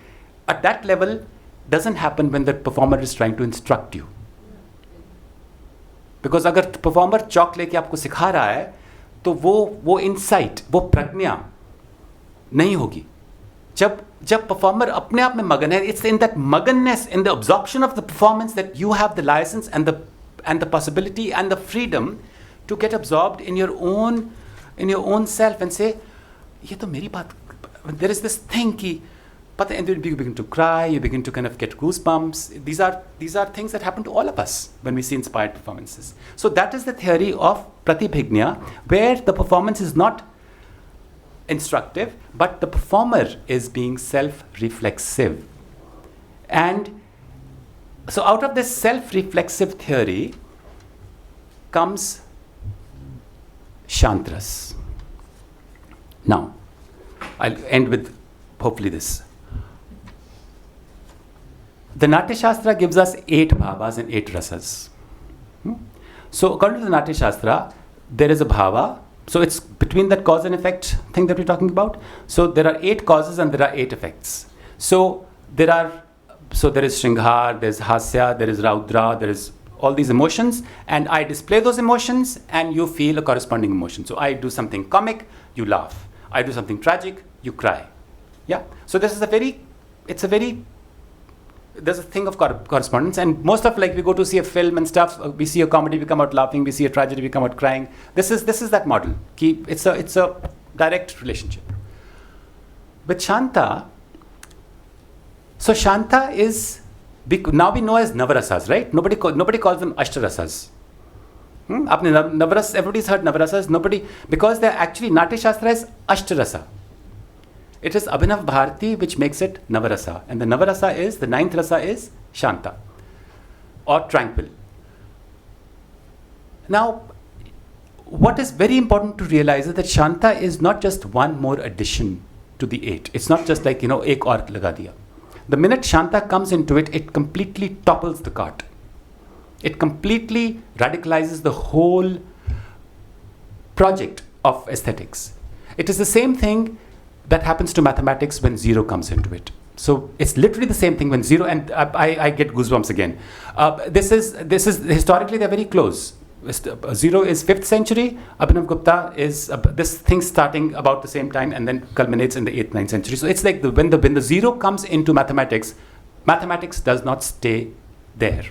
at that level doesn't happen when the performer is trying to instruct you. Because अगर performer चौक लेके आपको सिखा रहा है, तो वो insight, वो प्रज्ञा नहीं होगी. जब performer अपने आप में मगन है, it's in that maganness, in the absorption of the performance, that you have the license and the possibility and the freedom to get absorbed in your own self and say, ये तो मेरी बात. There is this thing कि, and then you begin to cry, you begin to kind of get goosebumps. These are things that happen to all of us when we see inspired performances. So that is the theory of Prathibhignya, where the performance is not instructive, but the performer is being self-reflexive. And so out of this self-reflexive theory comes Shantras. Now, I'll end with hopefully this. The Navtej Shastra gives us 8 bhavas and 8 rasas. So according to the Navtej Shastra, there is a bhava. So it's between that cause and effect thing that we're talking about. So there are 8 causes and there are 8 effects. So there is Shringhar, there's Hasya, there is Raudra, there is all these emotions, and I display those emotions and you feel a corresponding emotion. So I do something comic, you laugh. I do something tragic, you cry. Yeah. So this is there's a thing of correspondence, and most of, like, we go to see a film and stuff, we see a comedy, we come out laughing, we see a tragedy, we come out crying. This is that model. It's a direct relationship. With Shanta, so Shanta is, now we know as Navarasas, right? Nobody calls them Ashtarasas. Everybody's heard Navarasas. Nobody, because they're actually, Navtej Shastra is Ashtarasa. It is Abhinav Bharati which makes it Navarasa. And the Navarasa is, the ninth rasa is Shanta or tranquil. Now, what is very important to realize is that Shanta is not just one more addition to the 8. It's not just like, ek aur laga diya. The minute Shanta comes into it, it completely topples the cart. It completely radicalizes the whole project of aesthetics. It is the same thing that happens to mathematics when 0 comes into it. So it's literally the same thing when 0, and I get goosebumps again. This is historically they're very close. 0 is 5th century. Abhinav Gupta is this thing starting about the same time and then culminates in the 8th, 9th century. So it's like when the 0 comes into mathematics, mathematics does not stay there.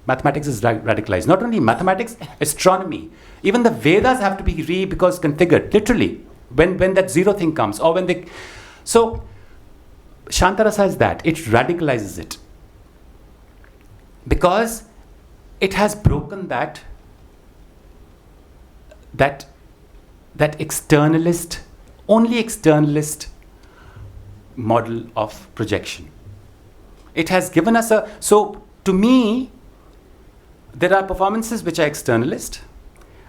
Mathematics is radicalized. Not only mathematics, astronomy. Even the Vedas have to be configured, literally, when that 0 thing comes. Or when they... So, Shantarasa is that. It radicalizes it. Because it has broken that externalist, only externalist model of projection. It has given us a... So, to me, there are performances which are externalist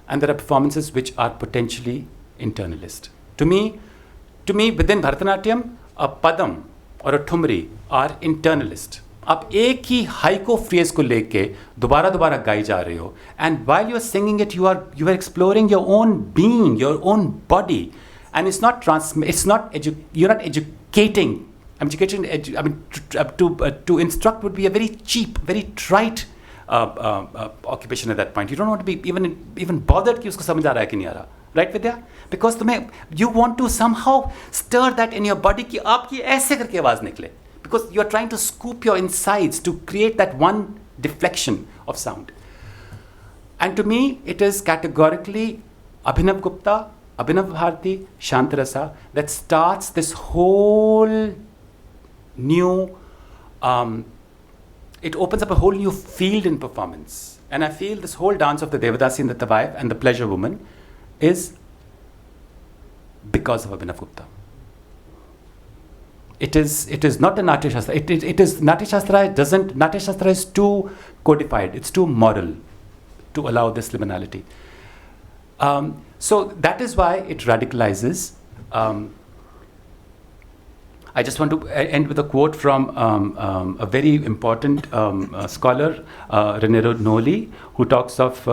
and there are performances which are potentially internalist. To me, within Bharatanatyam, a padam or a thumri are internalist. आप एक ही haiku phrase को लेके दोबारा गाई जा रहे हो, and while you are singing it, you are exploring your own being, your own body, and you're not educating. To instruct would be a very cheap, very trite occupation at that point. You don't want to be even bothered कि उसको समझ आ रहा है कि नहीं आ रहा, right Vidya? Because you want to somehow stir that in your body कि आपकी ऐसे करके आवाज निकले. Because you are trying to scoop your insides to create that one deflection of sound. And to me, it is categorically Abhinav Gupta, Abhinav Bharati, Shantarasa that starts this whole new, it opens up a whole new field in performance. And I feel this whole dance of the Devadasi and the Tavaif and the Pleasure Woman is because of Abhinav Gupta. It is not a Navtej Shastra. It is Navtej Shastra. Navtej Shastra is too codified. It's too moral to allow this liminality. So that is why it radicalizes. I just want to end with a quote from a very important scholar, Reneroli, who talks of.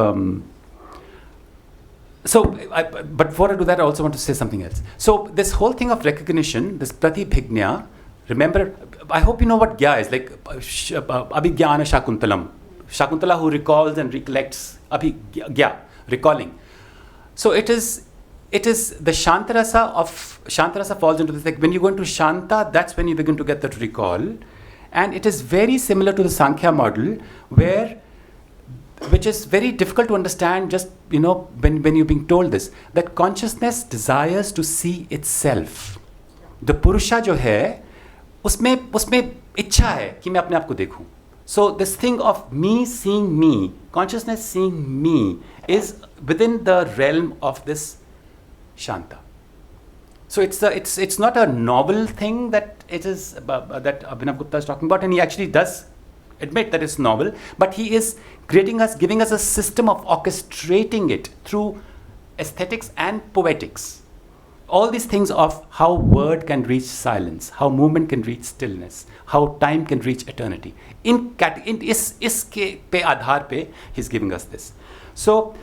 But before I do that, I also want to say something else. So this whole thing of recognition, this Prathibhya, remember, I hope you know what Gya is, like Abhigyana Shakuntalam. Shakuntala who recalls and recollects, Abhigya, recalling. So it is the Shantarasa of, Shantarasa falls into this, like when you go into Shanta, that's when you begin to get that recall. And it is very similar to the Sankhya model, which is very difficult to understand just, when you're being told this, that consciousness desires to see itself. The Purusha jo hai, usme ichha hai ki main apne aap ko dekhun. So this thing of me seeing me, consciousness seeing me, is within the realm of this Shanta. So it's not a novel thing that it is that Abhinav Gupta is talking about, and he actually does admit that it's novel, but he is giving us a system of orchestrating it through aesthetics and poetics. All these things of how word can reach silence, how movement can reach stillness, how time can reach eternity. Iske pe aadhar pe, he's giving us this. So,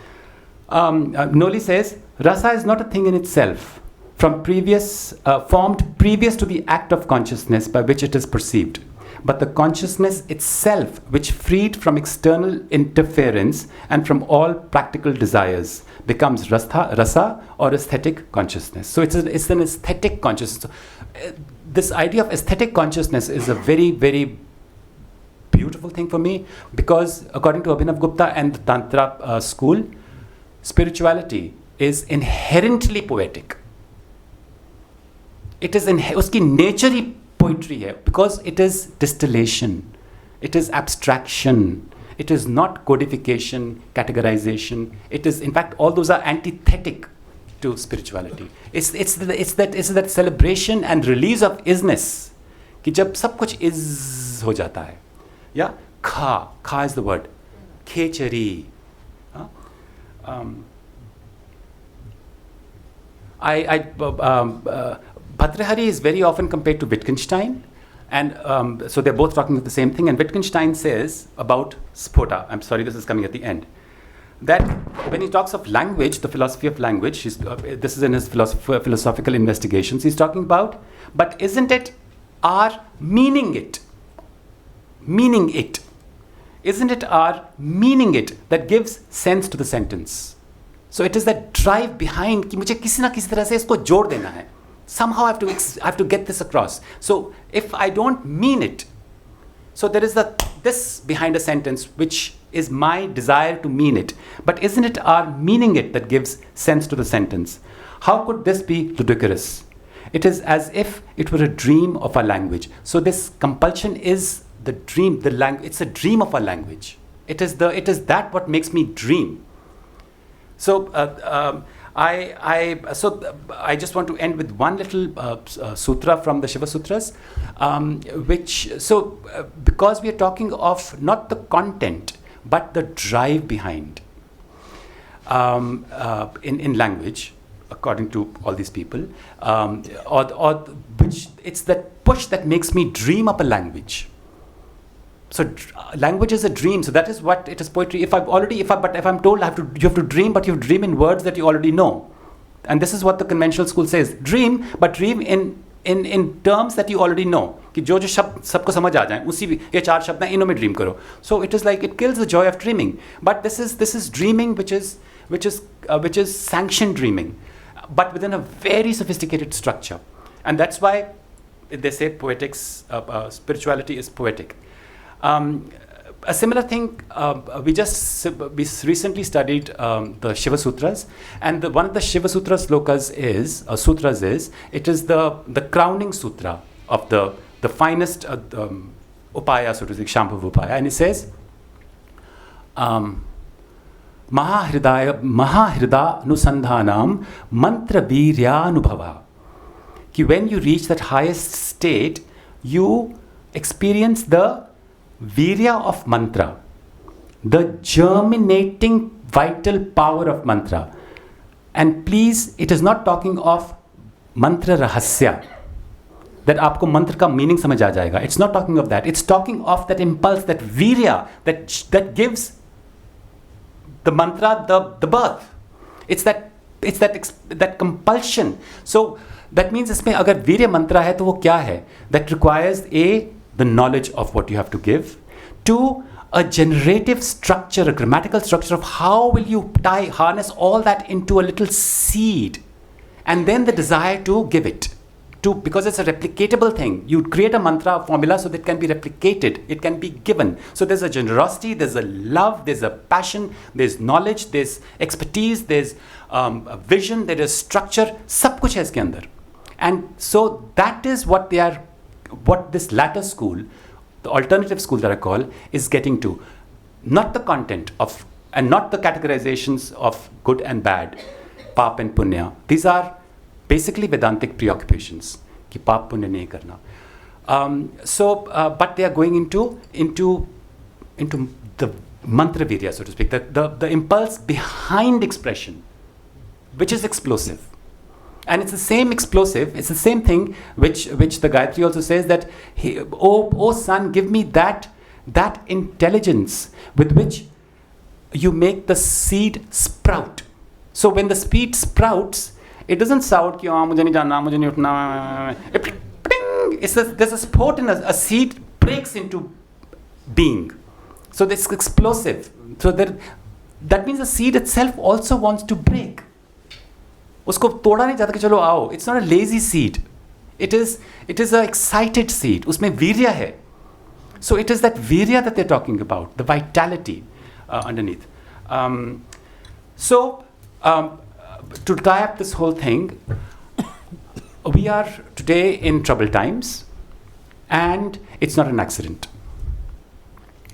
Noli says, rasa is not a thing in itself, formed previous to the act of consciousness by which it is perceived, but the consciousness itself, which freed from external interference and from all practical desires, becomes rasa or aesthetic consciousness. So it's an aesthetic consciousness. So, this idea of aesthetic consciousness is a very, very beautiful thing for me, because according to Abhinav Gupta and the Tantra school, spirituality is inherently poetic. It is uski nature hi poetry hai, because it is distillation, it is abstraction, It is not codification, categorization. It is, in fact, all those are antithetic to spirituality. It's that celebration and release of isness. कि जब सब कुछ is हो जाता है. Yeah, kha is the word. Khechari. Bhatrihari is very often compared to Wittgenstein, and so they're both talking about the same thing. And Wittgenstein says about Spota, I'm sorry, this is coming at the end, that when he talks of language, the philosophy of language, this is in his philosophical investigations, he's talking about, but isn't it our meaning it? Meaning it. Isn't it our meaning it that gives sense to the sentence? So it is that drive behind कि मुझे किसी ना किसी तरह से इसको जोड़ देना है. Somehow I have to get this across. So if I don't mean it, so there is this behind a sentence which is my desire to mean it. But isn't it our meaning it that gives sense to the sentence? How could this be ludicrous? It is as if it were a dream of our language. So this compulsion is the dream, it's a dream of our language. It is that what makes me dream. So I just want to end with one little sutra from the Shiva Sutras, because we are talking of not the content but the drive behind in language, according to all these people, which it's that push that makes me dream up a language. So language is a dream. So that is what it is poetry. If I'm told you have to dream, but you dream in words that you already know. And this is what the conventional school says. Dream, but dream in terms that you already know. कि जो शब्द सबको समझ आ जाए, उसी ये चार शब्द हैं, इनों में dream करो. So it is like it kills the joy of dreaming. But this is dreaming, which is sanctioned dreaming, but within a very sophisticated structure. And that's why they say poetics, spirituality is poetic. A similar thing, we recently studied the Shiva Sutras, and one of the Shiva Sutra slokas is it is the crowning sutra of the finest upaya, so to speak, Shambhav upaya, and it says Mahahridaya nusandhanam mantra viryanubhava. Ki when you reach that highest state, you experience the virya of mantra, the germinating vital power of mantra. And please, it is not talking of mantra rahasya, that aapko mantra ka meaning samajh aa jayega. It's not talking of that. It's talking of that impulse, that virya, that gives the mantra the birth. It's that compulsion. So that means इसमें अगर वीर्य मंत्रा है तो वो क्या है? That requires the knowledge of what you have to give, to a generative structure, a grammatical structure of how will you harness all that into a little seed, and then the desire to give it. Because it's a replicatable thing. You create a mantra formula so that it can be replicated, it can be given. So there's a generosity, there's a love, there's a passion, there's knowledge, there's expertise, there's a vision, there is structure, सब कुछ है इसके अंदर. And so that is what this latter school, the alternative school that I call, is getting to. Not the content of, and not the categorizations of good and bad, pap and punya. These are basically Vedantic preoccupations. Ki pap punya nahi karna. But they are going into the mantra virya, so to speak, the impulse behind expression, which is explosive. And it's the same explosive, it's the same thing which the Gayatri also says, that oh son, give me that intelligence with which you make the seed sprout. So when the seed sprouts, it doesn't sound कि मुझे नहीं जानना, मुझे नहीं उठना. There's a sport in a seed breaks into being. So this is explosive. So that means the seed itself also wants to break. उसको तोड़ा नहीं जाता कि चलो आओ. It's not a lazy seed. It is an excited seed. उसमें वीर्य है. So it is that virya that they're talking about, the vitality underneath. To tie up this whole thing, we are today in troubled times, and it's not an accident.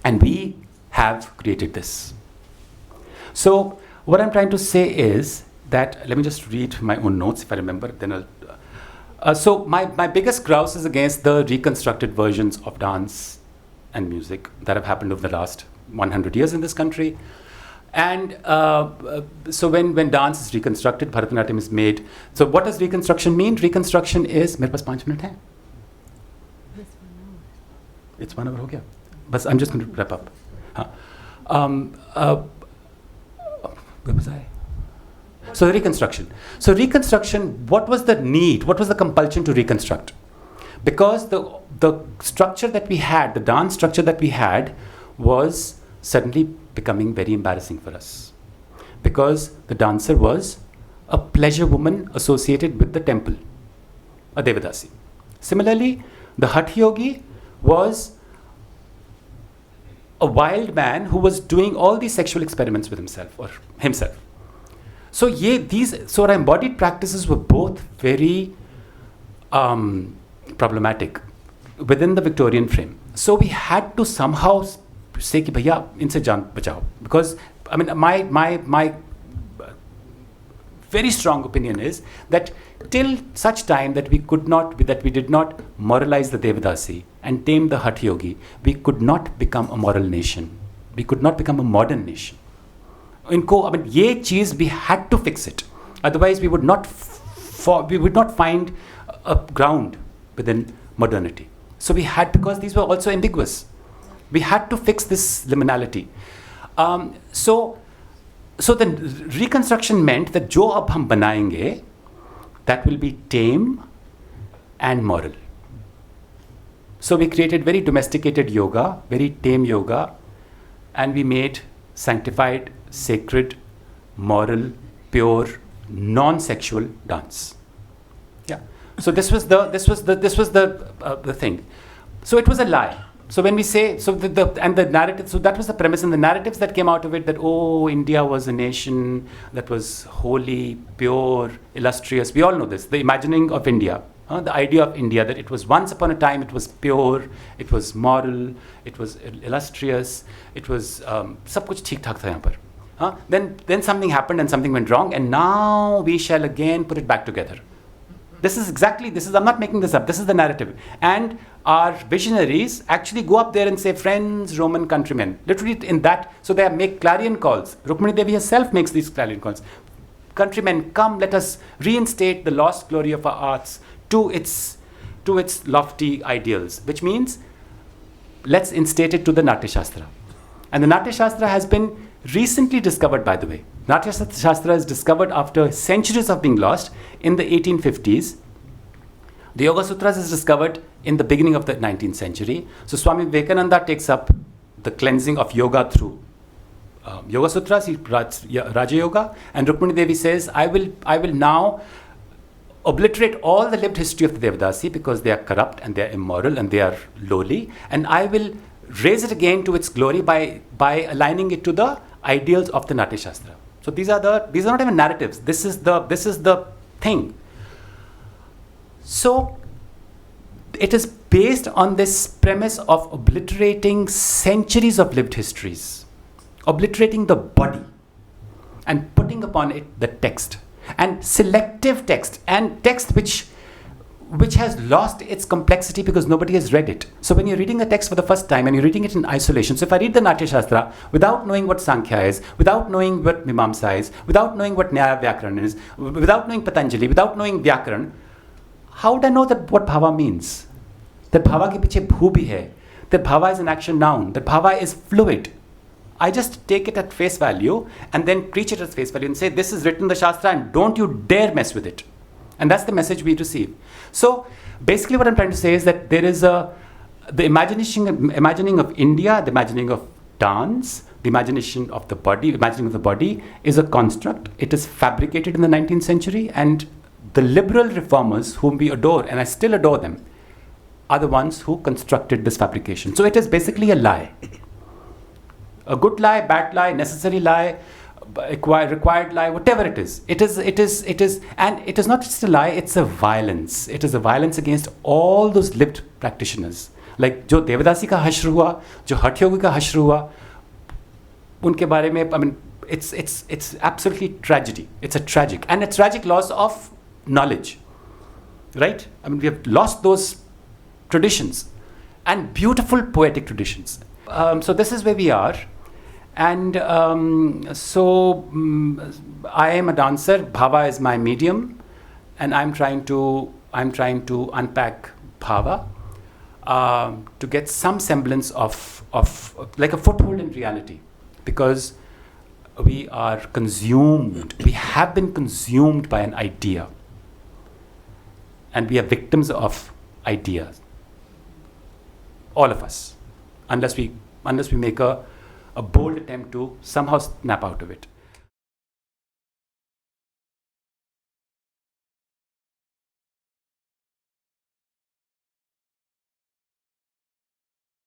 And we have created this. So what I'm trying to say is that, let me just read my own notes if I remember, then I'll... so my biggest grouse is against the reconstructed versions of dance and music that have happened over the last 100 years in this country. And so when dance is reconstructed, Bharatanatyam is made. So what does reconstruction mean? Reconstruction is... Mere paas 5 minutes hai. It's 1 hour ho gaya. But I'm just going to wrap up. Where was I? So reconstruction. So reconstruction, what was the need? What was the compulsion to reconstruct? Because the structure that we had, the dance structure that we had, was suddenly becoming very embarrassing for us. Because the dancer was a pleasure woman associated with the temple, a Devadasi. Similarly, the Hatha Yogi was a wild man who was doing all these sexual experiments with himself or himself. So our embodied practices were both very problematic within the Victorian frame. So we had to somehow say ki bhaiya inse jaan bachao, because I mean my very strong opinion is that till such time that we did not moralize the Devadasi and tame the Hatha Yogi, we could not become a moral nation. We could not become a modern nation. Ye cheez, we had to fix it. Otherwise, we would not find a ground within modernity. So we had, because these were also ambiguous, we had to fix this liminality. So the reconstruction meant that jo ab hum banayenge, that will be tame and moral. So we created very domesticated yoga, very tame yoga, and we made sanctified, sacred, moral, pure, non-sexual dance. Yeah. So this was the thing. So it was a lie. So when we say, so the narrative, so that was the premise, and the narratives that came out of it, that India was a nation that was holy, pure, illustrious. We all know this. The imagining of India, the idea of India, that it was once upon a time, it was pure, it was moral, it was illustrious, it was sab kuch theek thak tha yahan par. Then something happened and something went wrong, and now we shall again put it back together. I'm not making this up, this is the narrative. And our visionaries actually go up there and say, friends, Roman countrymen. Literally in that, so they make clarion calls. Rukmini Devi herself makes these clarion calls. Countrymen, come, let us reinstate the lost glory of our arts to its lofty ideals, which means let's instate it to the Navtej Shastra. And the Navtej Shastra has been recently discovered, by the way. Navtej Shastra is discovered after centuries of being lost in the 1850s. The Yoga Sutras is discovered in the beginning of the 19th century. So Swami Vivekananda takes up the cleansing of yoga through Yoga Sutras, Raja Yoga, and Rukmini Devi says, I will now obliterate all the lived history of the Devadasi because they are corrupt and they are immoral and they are lowly, and I will raise it again to its glory by aligning it to the ideals of the Navtej Shastra. So these are not even narratives. This is the thing. So it is based on this premise of obliterating centuries of lived histories, obliterating the body, and putting upon it the text, and selective text, and text which has lost its complexity because nobody has read it. So when you're reading a text for the first time and you're reading it in isolation, so if I read the Navtej Shastra without knowing what Sankhya is, without knowing what Mimamsa is, without knowing what Nyaya Vyakaran is, without knowing Patanjali, without knowing Vyakaran, how would I know that what Bhava means? That Bhava ke piche bhu bhi hai, that Bhava is an action noun, that Bhava is fluid. I just take it at face value and then preach it at face value and say, this is written in the Shastra and don't you dare mess with it. And that's the message we receive. So basically what I'm trying to say is that there is the imagining of India, the imagining of dance, the imagination of the body, imagining of the body is a construct. It is fabricated in the 19th century, and the liberal reformers whom we adore, and I still adore them, are the ones who constructed this fabrication. So it is basically a lie. A good lie, bad lie, necessary lie, required lie, whatever it is. It is, and it is not just a lie, it's a violence. It is a violence against all those lived practitioners. Like, jo Devadasi ka hashr hua, jo Hatha Yogi ka hashr hua, उनके बारे में, I mean, it's absolutely tragedy. It's a tragic loss of knowledge, right? I mean, we have lost those traditions and beautiful poetic traditions. So this is where we are, and I am a dancer. Bhabha is my medium, and I'm trying to unpack Bhabha to get some semblance of like a foothold in reality, because we have been consumed by an idea, and we are victims of ideas, all of us, unless we make a bold attempt to somehow snap out of it.